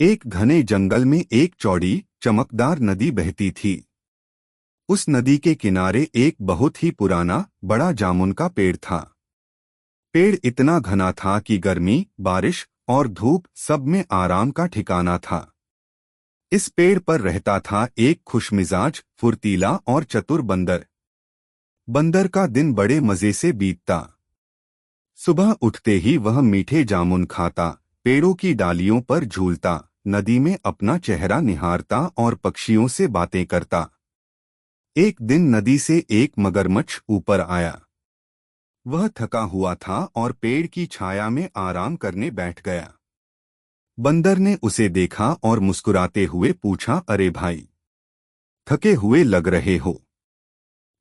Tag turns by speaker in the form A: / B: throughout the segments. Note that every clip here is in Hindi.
A: एक घने जंगल में एक चौड़ी चमकदार नदी बहती थी। उस नदी के किनारे एक बहुत ही पुराना बड़ा जामुन का पेड़ था। पेड़ इतना घना था कि गर्मी, बारिश और धूप सब में आराम का ठिकाना था। इस पेड़ पर रहता था एक खुशमिजाज, फुर्तीला और चतुर बंदर। बंदर का दिन बड़े मजे से बीतता। सुबह उठते ही वह मीठे जामुन खाता, पेड़ों की डालियों पर झूलता, नदी में अपना चेहरा निहारता और पक्षियों से बातें करता। एक दिन नदी से एक मगरमच्छ ऊपर आया। वह थका हुआ था और पेड़ की छाया में आराम करने बैठ गया। बंदर ने उसे देखा और मुस्कुराते हुए पूछा, अरे भाई, थके हुए लग रहे हो?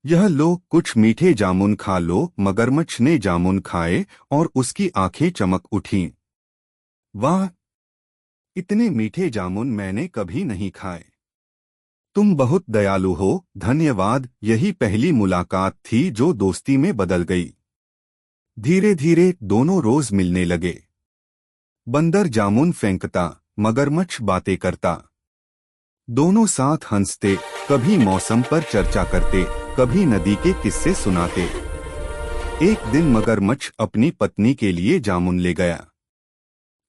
A: यह लो, कुछ मीठे जामुन खा लो। मगरमच्छ ने जामुन खाए और उसकी आंखें चमक उठीं। वाह, इतने मीठे जामुन मैंने कभी नहीं खाए। तुम बहुत दयालु हो, धन्यवाद। यही पहली मुलाकात थी जो दोस्ती में बदल गई। धीरे धीरे दोनों रोज मिलने लगे। बंदर जामुन फेंकता, मगरमच्छ बातें करता। दोनों साथ हंसते, कभी मौसम पर चर्चा करते, कभी नदी के किस्से सुनाते। एक दिन मगरमच्छ अपनी पत्नी के लिए जामुन ले गया।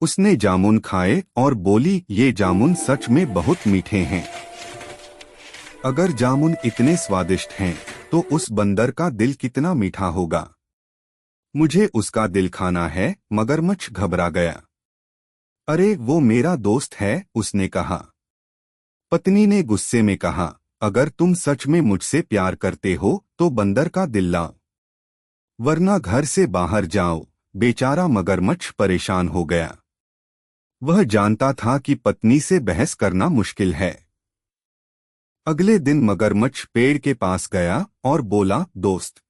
A: उसने जामुन खाए और बोली, ये जामुन सच में बहुत मीठे हैं। अगर जामुन इतने स्वादिष्ट हैं, तो उस बंदर का दिल कितना मीठा होगा। मुझे उसका दिल खाना है। मगरमच्छ घबरा गया। अरे, वो मेरा दोस्त है, उसने कहा। पत्नी ने गुस्से में कहा, अगर तुम सच में मुझसे प्यार करते हो तो बंदर का दिल लाओ, वरना घर से बाहर जाओ। बेचारा मगरमच्छ परेशान हो गया। वह जानता था कि पत्नी से बहस करना मुश्किल है। अगले दिन मगरमच्छ पेड़ के पास गया और बोला, दोस्त,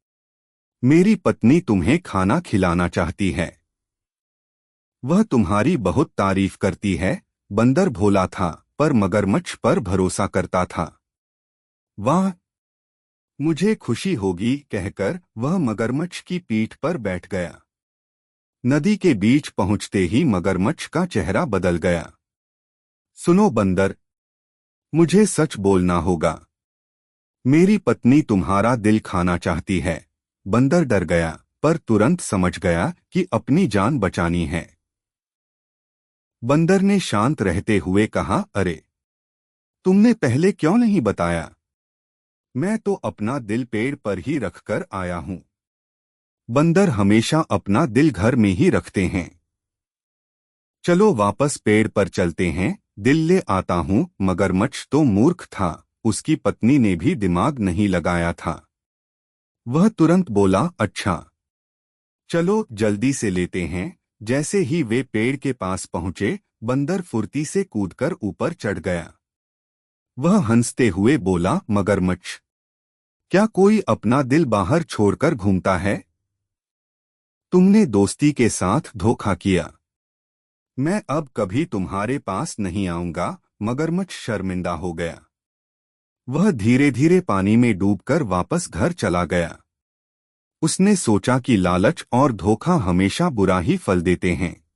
A: मेरी पत्नी तुम्हें खाना खिलाना चाहती है। वह तुम्हारी बहुत तारीफ करती है। बंदर भोला था, पर मगरमच्छ पर भरोसा करता था। वाह, मुझे खुशी होगी, कहकर वह मगरमच्छ की पीठ पर बैठ गया। नदी के बीच पहुंचते ही मगरमच्छ का चेहरा बदल गया। सुनो बंदर, मुझे सच बोलना होगा। मेरी पत्नी तुम्हारा दिल खाना चाहती है। बंदर डर गया, पर तुरंत समझ गया कि अपनी जान बचानी है। बंदर ने शांत रहते हुए कहा, अरे, तुमने पहले क्यों नहीं बताया? मैं तो अपना दिल पेड़ पर ही रखकर आया हूं। बंदर हमेशा अपना दिल घर में ही रखते हैं। चलो वापस पेड़ पर चलते हैं, दिल ले आता हूं। मगरमच्छ तो मूर्ख था, उसकी पत्नी ने भी दिमाग नहीं लगाया था। वह तुरंत बोला, अच्छा, चलो जल्दी से लेते हैं। जैसे ही वे पेड़ के पास पहुंचे, बंदर फुर्ती से कूदकर ऊपर चढ़ गया। वह हंसते हुए बोला, मगरमच्छ, क्या कोई अपना दिल बाहर छोड़कर घूमता है? तुमने दोस्ती के साथ धोखा किया। मैं अब कभी तुम्हारे पास नहीं आऊंगा। मगरमच्छ शर्मिंदा हो गया। वह धीरे धीरे पानी में डूबकर वापस घर चला गया। उसने सोचा कि लालच और धोखा हमेशा बुरा ही फल देते हैं।